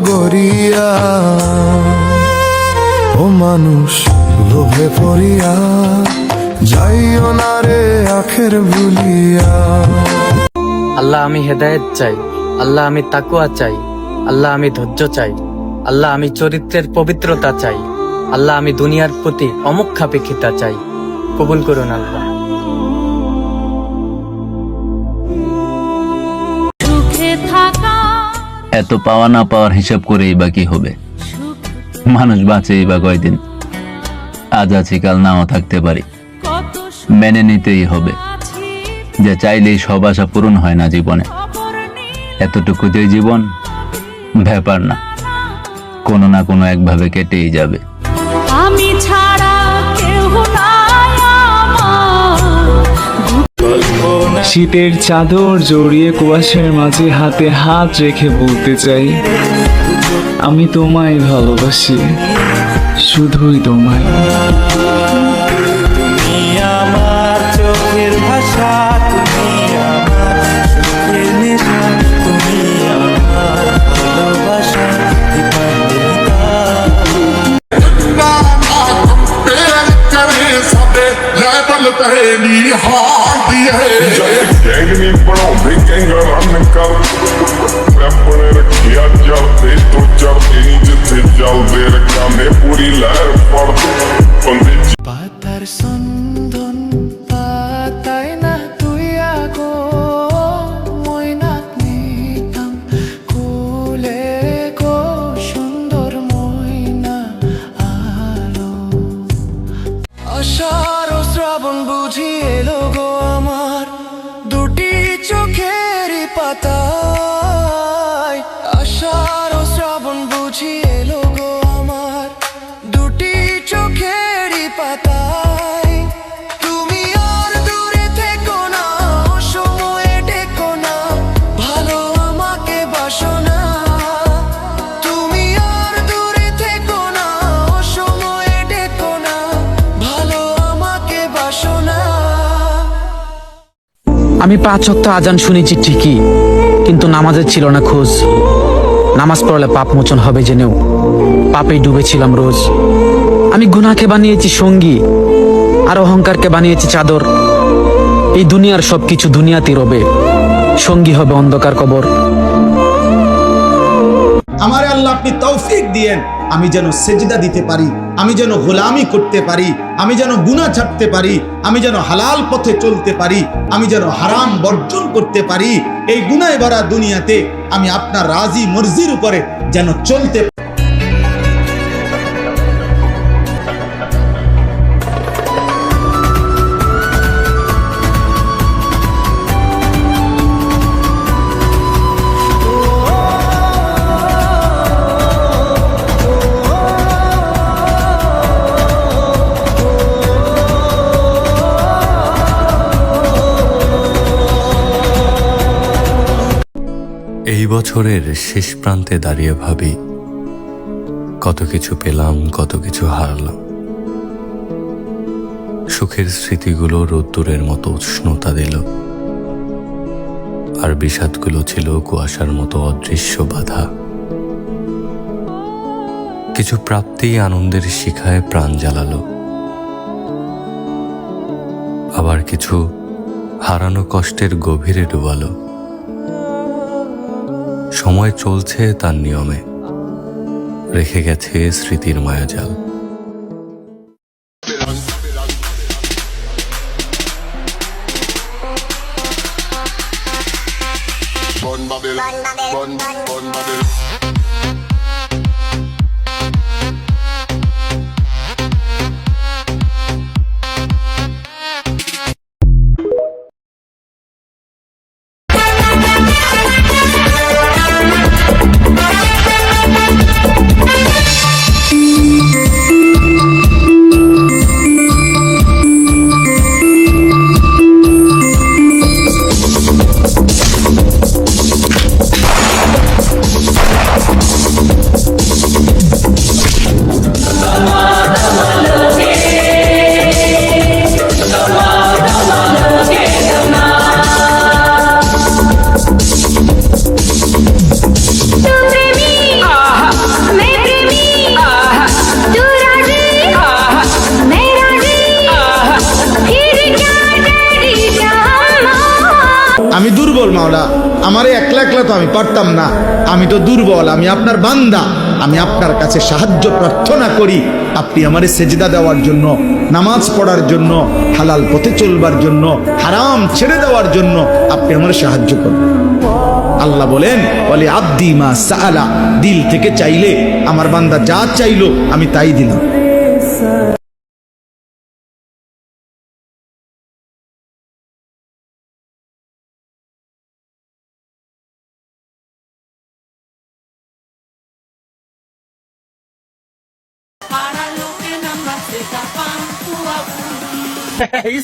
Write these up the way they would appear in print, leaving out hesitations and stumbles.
গড়িয়া, ও মানুষ লোভে পড়িয়া যাইও না রে আখের ভুলিয়া। আল্লাহ আমি হেদায়েত চাই, আল্লাহ আমি তাকওয়া চাই, আল্লাহ আমি ধৈর্য চাই, আল্লাহ আমি চরিত্রের পবিত্রতা চাই, আল্লাহ আমি দুনিয়ার প্রতি অমুখাপেক্ষিতা চাই। কবুল করুন আল্লাহ। এত পাওয়া না পাওয়ার হিসাব করেই বা কি হবে? মানুষ বাঁচেই বা কয়দিন? আজ আছি কাল নাও থাকতে পারি। মেনে নিতেই হবে যে চাইলেই সব আশা পূরণ হয় না জীবনে। এতটুকু যে জীবন, ব্যাপার না, কোনো না কোনো একভাবে কেটেই যাবে। আমি ছাড়া কেউ নাই আমার। শীতের চাদর জড়িয়ে কুয়াশার মাঝে হাতে হাত রেখে বলতে চাই, আমি তোমায় ভালোবাসি, শুধুই তোমায়। তুমি আমার চোখের ভাষা, তুমি আমার চোখের নেশা, তুমি আমার ভালোবাসা। পাতার সন্দন পাতায় না তুই আগো, ময়না নিতাম কুলে গো, সুন্দর ময়না আলো। আষাঢ় ও শ্রাবণ বুঝি এলো গো আমার দুটি চোখেরই পাতায়। আষাঢ় ও শ্রাবণ বুঝি এলো গো আমার দুটি চোখেরই পাতায়। তুমি আর দূরে থেকো না, সময়ে ডেকো না, ভালো আমাকে বাসো না। তুমি আর দূরে থেকো না, সময়ে ডেকো না, ভালো আমাকে বাসো না। আমি 5 ওয়াক্ত আজান শুনেছি ঠিকই, কিন্তু নামাজের ছিল না খোঁজ। নামাজ পড়লে পাপ মোচন হবে জেনেও পাপেই ডুবেছিলাম রোজ। আমি গুনাহকে বানিয়েছি সঙ্গী, আর অহংকারকে বানিয়েছি চাদর। এই দুনিয়ার সবকিছু দুনিয়াতেই রবে, সঙ্গী হবে অন্ধকার কবর। আমারে আল্লাহ আপনি তৌফিক দিয়েন, আমি যেন সেজদা দিতে পারি, আমি যেন গোলামি করতে পারি, আমি যেন গুনাহ ছাড়তে পারি, আমি যেন হালাল পথে চলতে পারি, আমি যেন হারাম বর্জন করতে পারি। এই গুনাহে ভরা দুনিয়াতে আমি আপনার রাজি মর্জির উপরে যেন চলতে। এই বছরের শেষ প্রান্তে দাঁড়িয়ে ভাবি, কত কিছু পেলাম, কত কিছু হারালাম। সুখের স্মৃতিগুলো রোদ্দুরের মতো উষ্ণতা দিল, আর বিষাদগুলো ছিল কুয়াশার মতো অদৃশ্য বাধা। কিছু প্রাপ্তি আনন্দের শিখায় প্রাণ জ্বালালো, আবার কিছু হারানো কষ্টের গভীরে ডুবালো। সময় চলছে তার নিয়মে, রেখে গেছে স্মৃতির মায়াজাল। মাওলা, আমারে একলা একলা তো আমি পারতাম না, আমি তো দুর্বল, আমি আপনার বান্দা, আমি আপনার কাছে সাহায্য প্রার্থনা করি। আপনি আমারে সেজদা দেওয়ার জন্য, নামাজ পড়ার জন্য, হালাল পথে চলবার জন্য, হারাম ছেড়ে দেওয়ার জন্য আপনি আমার সাহায্য করুন। আল্লাহ বলেন, বলে আব্দি মা সাআলা, দিল থেকে চাইলে আমার বান্দা যা চাইলো আমি তাই দিলাম।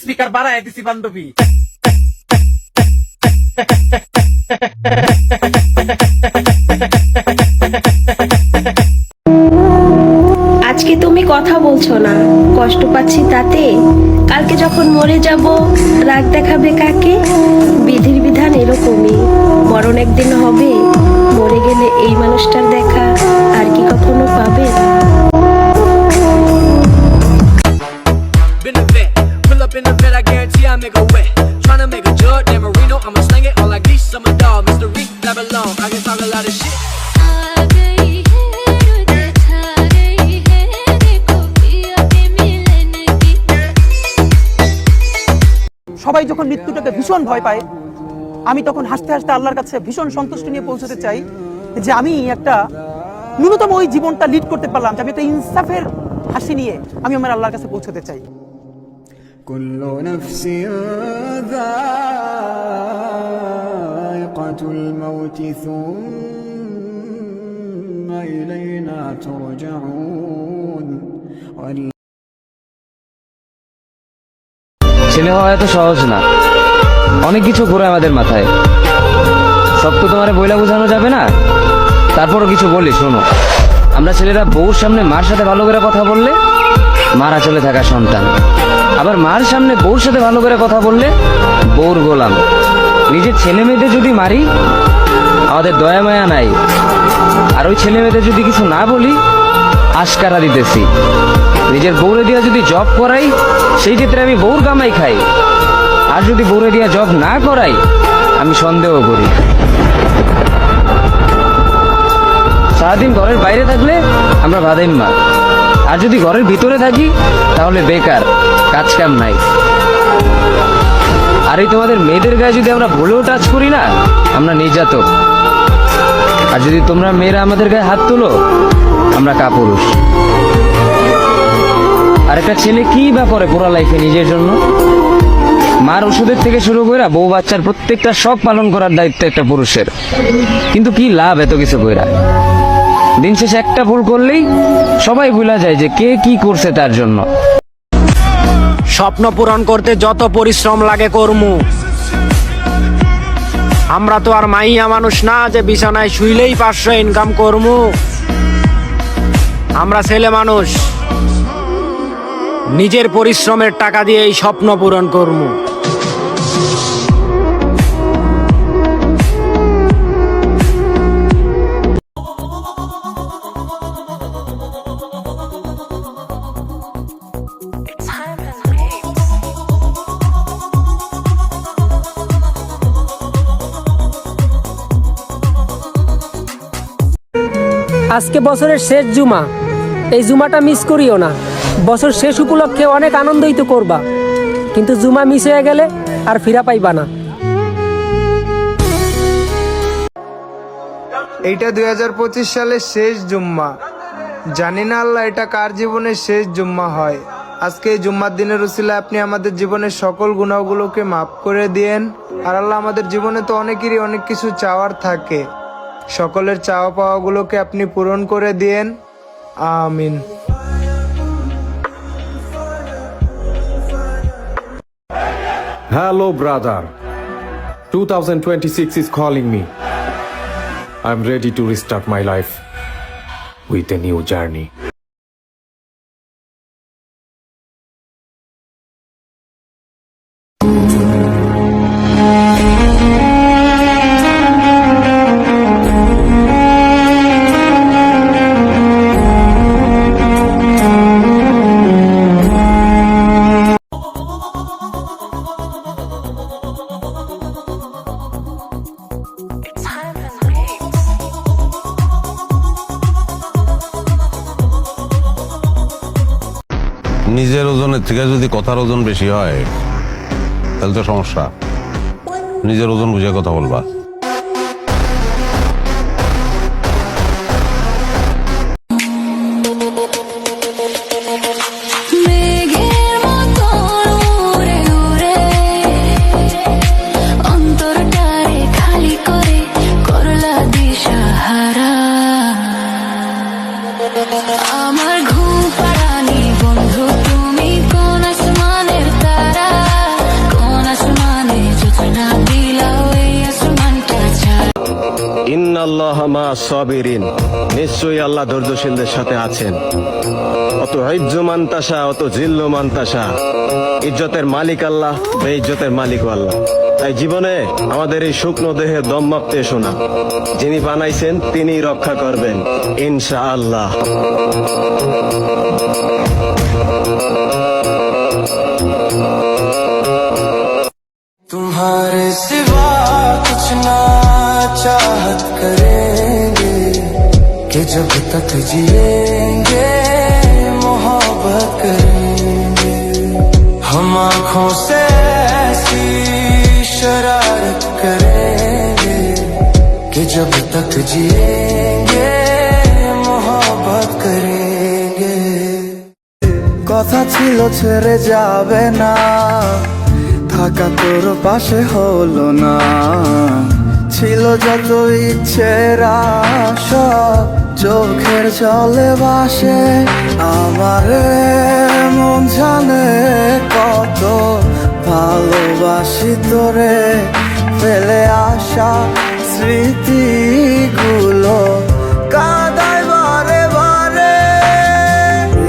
স্পিকার বাড়ায় দিছি বান্ধবী। আজকে তুমি কথা বলছো না, কষ্ট পাচ্ছি তাতে। কালকে যখন মরে যাব রাগ দেখাবে কাকে? বিধির বিধান এরকমই, মরণ একদিন হবে। মরে গেলে এই মানুষটার দেখা আর কি কখনো পাবে? সবাই যখন মৃত্যুটাকে ভীষণ ভয় পায়, আমি তখন হাসতে হাসতে আল্লাহর কাছে ভীষণ সন্তুষ্টি নিয়ে পৌঁছতে চাই যে আমি একটা ন্যূনতম ওই জীবনটা লিড করতে পারলাম, যে আমি একটা ইনসাফের হাসি নিয়ে আমি আমার আল্লাহর কাছে পৌঁছতে চাই। কুল্লু নাফসিন যায়িকাতুল মাউত সুম্মা ইলাইনা তুরজাউন। ছেলে হওয়া এত সহজ না, অনেক কিছু ঘুরে আমাদের মাথায়। সব তো তোমার বইলা বোঝানো যাবে না, তারপরও কিছু বলি শোনো। আমরা ছেলেরা বউর সামনে মার সাথে ভালো করে কথা বললে মারা চলে থাকা সন্তান, আবার মার সামনে বউর সাথে ভালো করে কথা বললে বউর গোলাম। নিজের ছেলে মেয়েদের যদি মারি আমাদের দয়া মায়া নাই, আর ওই ছেলে মেয়েদের যদি কিছু না বলি আশকারা দিতেছি। নিজের বউরে দিয়া যদি জব করাই সেই ক্ষেত্রে আমি বউর কামাই খাই, আর যদি বউরে দিয়া জব না করাই আমি সন্দেহ করি। সারাদিন ঘরের বাইরে থাকলে আমরা ভাদাইম্মা, আর যদি ঘরের ভিতরে থাকি তাহলে বেকার, কাজ কাম নাই। আর এই তোমাদের মেয়েদের গায়ে যদি আমরা ভুলেও টাচ করি না আমরা নির্যাতক, আর যদি তোমরা মেয়েরা আমাদের গায়ে হাত তোলো আমরা কাপুরুষ। আর একটা ছেলে কি বা করে পুরো লাইফে নিজের জন্য? মার ওষুধের থেকে শুরু করে বউ বাচ্চার প্রত্যেকটা শখ পালন করার দায়িত্ব একটা পুরুষের। কিন্তু কি লাভ এত কিছু কইরা? দিন শেষে একটা ভুল করলেই সবাই ভুলা যায় যে কে কি করছে তার জন্য। স্বপ্ন পূরণ করতে যত পরিশ্রম লাগে করমু। আমরা তো আর মাইয়া মানুষ না যে বিছানায় শুইলেই 500 ইনকাম করমু। আমরা ছেলে মানুষ, নিজের পরিশ্রমের টাকা দিয়ে এই স্বপ্ন পূরণ করমু। আজকে বছরের শেষ জুমা, এই জুমাটা মিস করিও না। বছর শেষ উপলক্ষে অনেক আনন্দই তো করবা, কিন্তু জুমা মিস হয়ে গেলে আর ফিরা পাইবা না। এইটা 2025 সালের শেষ জুম্মা। জানি না আল্লাহ এটা কার জীবনের শেষ জুম্মা হয়। আজকে এই জুম্মার দিনের উসিলায় আপনি আমাদের জীবনের সকল গুনাহগুলোকে মাফ করে দিয়েন। আর আল্লাহ, আমাদের জীবনে তো অনেকেরই অনেক কিছু চাওয়ার থাকে, সকলের চাওয়া পাওয়াগুলোকে আপনি পূরণ করে দিয়েন, আমিন। Hello, brother. 2026 is calling me. I'm ready to restart my life with a new journey. নিজের ওজনের থেকে যদি কথার ওজন বেশি হয় তাহলে তো সমস্যা। নিজের ওজন বুঝে কথা বলবা। মেঘের মতো উড়ে উড়ে অন্তরটারে খালি করে করলা দিশাহারা। আমার ঘুম পাড়ানি বন্ধু তুমি কোন আসমানের তারা, কোন আসমানে যোজনা দিলাও এই আসমানটা ছাড়া। ইন্নাল্লাহ মা সাবিরিন, নিশ্চয়ই আল্লাহ ধৈর্যশীলদের সাথে আছেন। অত ইজ্জু মানতাসা, অত জিল্লু মানতাসা, ইজ্জতের মালিক আল্লাহ, বেইজ্জতের মালিক আল্লাহ। তাই জীবনে আমাদের এই শুকনো দেহে দম মাপতে এসো না। যিনি বানাইছেন তিনি রক্ষা করবেন ইনশাআল্লাহ। तुम्हारे सिवा कुछ ना चाहत करेंगे कि जब तक जिएंगे मोहब्बत करेंगे। हम आँखों से ऐसी शरारत करेंगे कि जब तक जिएंगे मोहब्बत करेंगे। কথা ছিল ছেড়ে যাবে না, থাকা তোর পাশে হলো না। ছিল যত ইচ্ছের সব চোখের জলে ভাসে। আমারে মন জানে কত ভালোবাসি তোরে, ফেলে আসা স্মৃতিগুলো কাদায় বারে বারে।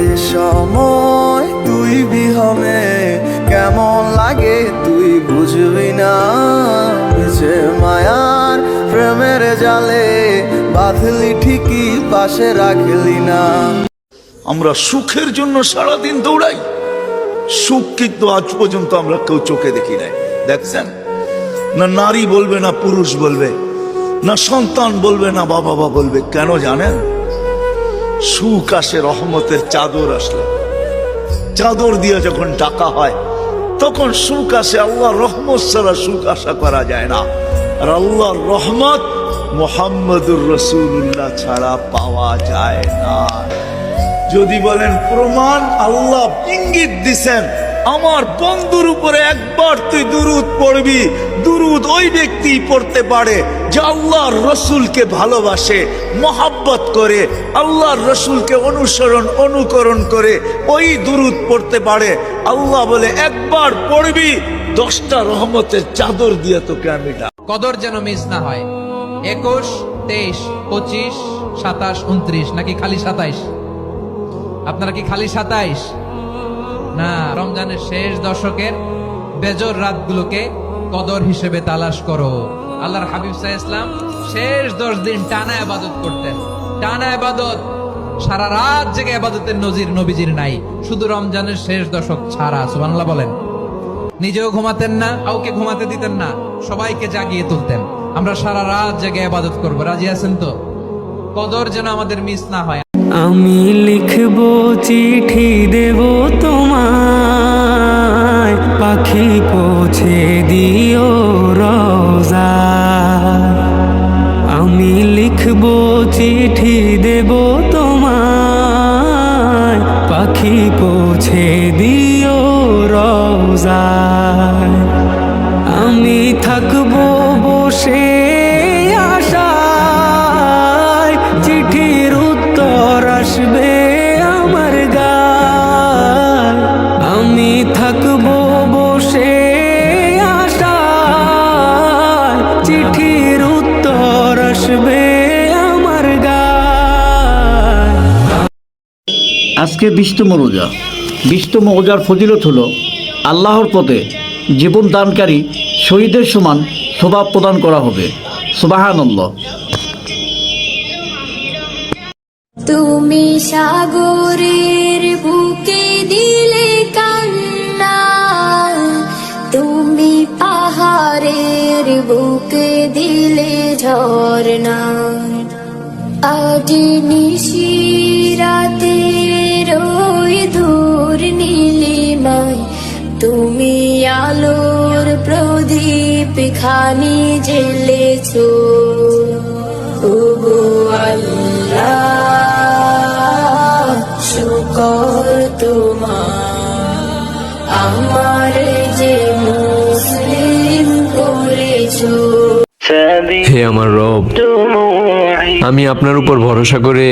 এ সময় তুই বিহনে কেমন লাগে তুই বুঝবি না, যে মায়ার প্রেমের জালে বাঁধলি ঠিকই পাশে রাখলি না। আমরা সুখের জন্য সারাদিন দৌড়াই, সুখ কিন্তু আজ পর্যন্ত আমরা কেউ চোখে দেখি নাই। দেখছেন না, নারী বলবে না পুরুষ বলবে, না সন্তান বলবে না বাবা বলবে। কেন জানেন? সুখ আসে রহমতের চাদর আসলে, চাদর দিয়ে যখন ডাকা হয় তখন সুখ আসে। আল্লাহর রহমত ছাড়া সুখ আশা করা যায় না। আর আল্লাহর রহমত মুহাম্মদুর রাসূলুল্লাহ ছাড়া পাওয়া যায় না। যদি বলেন প্রমাণ, আল্লাহ ইঙ্গিত দিছেন আমার বন্ধুর উপরে একবার তুই দুরূদ পড়বি, দুরূদ ওই ব্যক্তি পড়তে পারে যে আল্লাহর রসুলকে ভালোবাসে, মহাব্বত করে, আল্লাহর রসুলকে অনুকরণ করে ওই দুরূদ পড়তে পারে। আল্লাহ বলে একবার পড়বি 10টা রহমতের চাদর দিয়ে তোকে আমি ডাক। কদর যেন মিস না হয়। 21, 23, 25, 27, 29 নাকি খালি 27? আপনারা কি খালি 27? না, রমজানের শেষ দশকের বেজর রাতগুলোকে কদর হিসেবে তালাশ করো। আল্লাহর হাবিব সাল্লাল্লাহু আলাইহি ওয়াসাল্লাম শেষ 10 দিন টানা ইবাদত করতেন, টানা ইবাদত, সারা রাত জেগে ইবাদতের নজির নবীজির নাই, শুধু রমজানের শেষ দশক ছাড়া। সুবহানাল্লাহ বলেন। নিজেও ঘুমাতেন না, কাউকে ঘুমাতে দিতেন না, সবাইকে জাগিয়ে তুলতেন। আমরা সারা রাত জেগে ইবাদত করব, রাজি আছেন তো? কদর যেন আমাদের মিস না হয়। আমি লিখব চিঠি দেব তোমায়, পাখি পৌঁছে দিও রোজা। আমি লিখব চিঠি দেব তোমায়, পাখি পৌঁছে দিও রোজা। আমি থাকবো বসে আশায়, চিঠির উত্তর আসবে আমার গায়। আমি থাকবো বসে আশায়, চিঠির উত্তর আসবে আমার গায়। আজকে 20তম রোজা। 20তম রোজার ফজিলত হলো আল্লাহর পথে জীবন দানকারী শহীদের সমান সওয়াব প্রদান করা হবে। সুবহানাল্লাহ। তুমি সাগরের বুকে দিলে কান্না, তুমি পাহাড়ের বুকে দিলে ঝরনা। আজ নিশিরাতে রই দূর আলোর প্রদীপ খানি জ্বেলেছো ওগো আল্লাহ শুকর তোমার আমার যে মুসলিম করেছো। হে আমার রব, আমি আপনার উপর ভরসা করে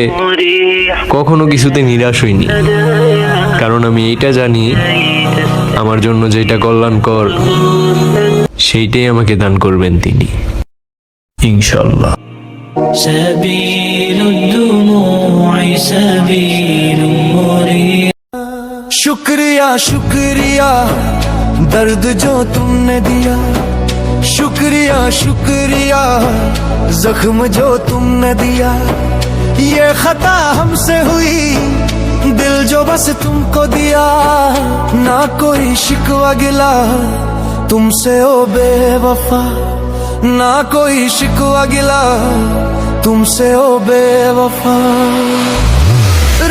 কখনো কিছুতে নিরাশ হইনি, কারণ আমি এটা জানি আমার জন্য যেটা কল্যাণকর সেইটাই আমাকে দান করবেন তিনি, ইনশাআল্লাহ। शुक्रिया शुक्रिया दर्द जो तुमने दिया, शुक्रिया शुक्रिया जख्म जो तुमने दिया, ये खता हमसे हुई दिल जो बस तुमको दिया, ना कोई शिकवा गिला तुमसे ओ बेवफा, ना कोई शिकवा गिला तुमसे ओ बेवफा।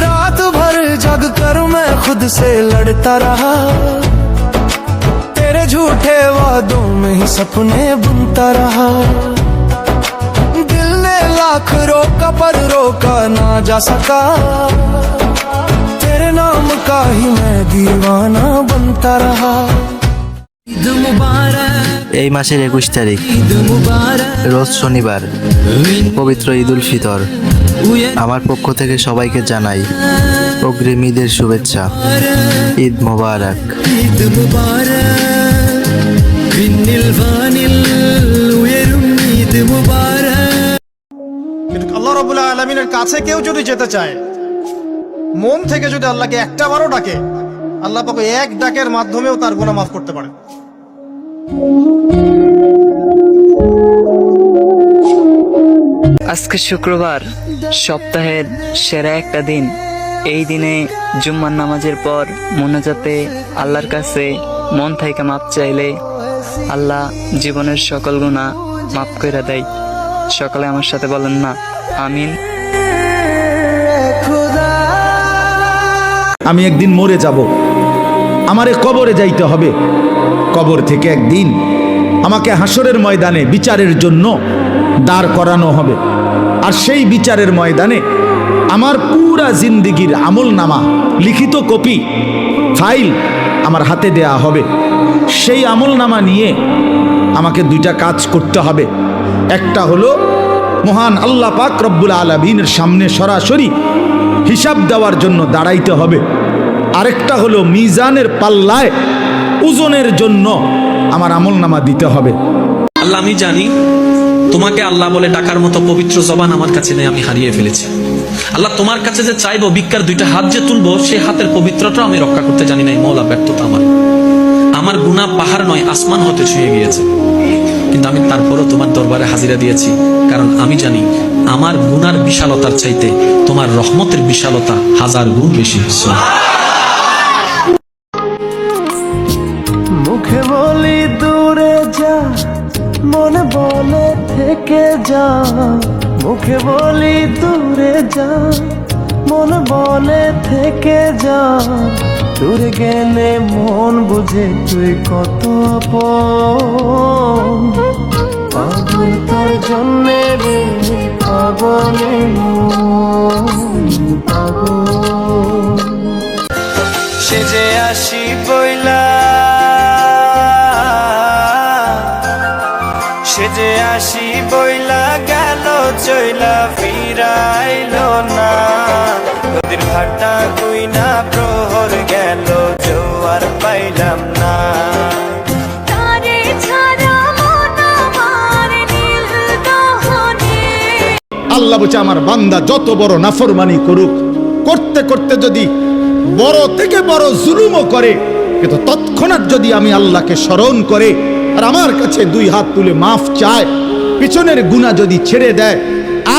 रात भर जग कर मैं खुद से लड़ता रहा, तेरे झूठे वादों में ही सपने बुनता रहा, दिल ने लाख रोका पर रोका ना जा सका, तेरे नाम का ही मैं दीवाना बनता रहा। ईद मुबारक, এই মাসের 21 তারিখ রোজ শনিবার, পবিত্র ঈদ উল ফিতর। আমার পক্ষ থেকে সবাইকে জানাই অগ্রিম ঈদের শুভেচ্ছা। ঈদ মোবারক। ঈদ মুবারক, ভিন্নিল ভানিল উয়েরুম ঈদ মুবারক। কিন্তু আল্লাহ রাব্বুল আলামিনের কাছে কেউ যদি যেতে চায়, মন থেকে যদি আল্লাহকে একটা বারও ডাকে, আল্লাহ পাক এক ডাকের মাধ্যমেও তার গুনাহ মাফ করতে পারে। আজকে শুক্রবার, সপ্তাহের সেরা একটা দিন। এই দিনে জুম্মার নামাজের পর মোনাজাতে আল্লাহর কাছে মন থেকে মাপ চাইলে আল্লাহ জীবনের সকল গুনাহ মাফ করে দেয়। সকালে আমার সাথে বলেন না আমিন। আমি একদিন মরে যাব, আমারে কবরে যাইতে হবে। কবর থেকে একদিন আমাকে হাসরের ময়দানে বিচারের জন্য দাঁড় করানো হবে। আর সেই বিচারের ময়দানে আমার পুরা জিন্দেগির আমল নামা, লিখিত কপি, ফাইল আমার হাতে দেয়া হবে। সেই আমল নামা নিয়ে আমাকে দুইটা কাজ করতে হবে। একটা হলো মহান আল্লাহ পাক রব্বুল আলামিনের সামনে সরাসরি হিসাব দেওয়ার জন্য দাঁড়াইতে হবে। আরেকটা হলো মিজানের পাল্লায় ওজনের জন্য আমার আমল নামা দিতে হবে। আল্লাহ, আমি জানি তোমাকে আল্লাহ বলে ডাকার মতো পবিত্র জবান আমার কাছে নেই, আমি হারিয়ে ফেলেছি। আল্লাহ, তোমার কাছে যে চাইবো, ভিক্ষার দুইটা হাত যে তুলবো, সেই হাতের পবিত্রতা আমি রক্ষা করতে জানি নাই। মওলা, ব্যর্থতা আমার গুনাহ পাহাড় নয়, আসমান হতে ছুঁয়ে গিয়েছে, কিন্তু আমি তারপরও তোমার দরবারে হাজিরা দিয়েছি, কারণ আমি জানি আমার গুনার বিশালতার চাইতে তোমার রহমতের বিশালতা হাজার গুণ বেশি। মুখে বলি দূরে যা, মনে বলে থেকে যা, মুখে বলি দূরে যা, মনে বলে থেকে যা, দূরে গেলে মন বুঝে তুই কত আপন, পাগল তোর জন্যে রে পাগলে পাগল। সেজে আসি বইলা, সেজে আসি বইলা গেল চইলা ফিরাইলো না, নদীর ভাটা কইনা প্রহর গেল জোয়ার পাইলাম না। আল্লাহ বলছে আমার বান্দা যত বড় নাফরমানি করুক, করতে করতে যদি বড় থেকে বড় জুলুমও করে, কিন্তু তৎক্ষণাৎ যদি আমি আল্লাহকে স্মরণ করে আর আমার কাছে দুই হাত তুলে মাফ চায়, পিছনের গুনাহ যদি ছেড়ে দেয়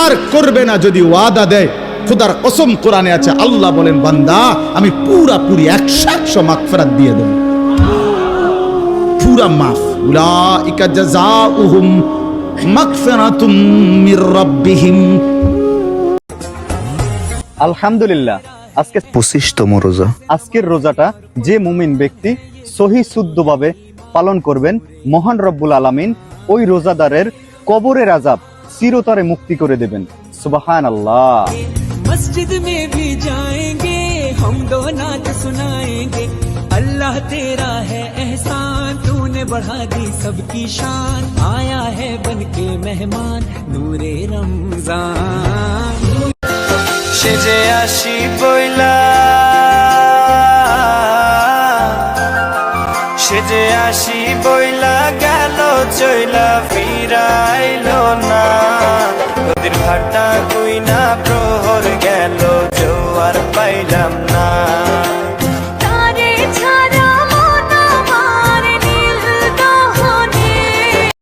আর করবে না যদি ওয়াদা দেয়, খোদার কসম কোরআনে আছে, আল্লাহ বলেন বান্দা আমি পুরাপুরি 100% মাগফিরাত দিয়ে দেব, পুরা মাফ। উলাইকা জাযাউহুম মাগফিরাতুম মির রাব্বিহিম। আলহামদুলিল্লাহ, আজকে 25তম রোজা। আজকের রোজাটা যে মুমিন ব্যক্তি সহি শুদ্ধভাবে পালন করবেন, মহান রব্বুল আলামিন ওই রোজাদারের কবরের আযাব চিরতরে মুক্তি করে দেবেন। সুবহানাল্লাহ। मस्जिद में भी जाएंगे हम दो नात सुनाएंगे अल्लाह तेरा है एहसान तूने बढ़ा दी सबकी शान आया है बन के मेहमान नूरे रमजान সেজে আসি বইলা, সেজে আসি বইলা গেল চইলা ফিরাইলো না, নদীর ভাটা কইনা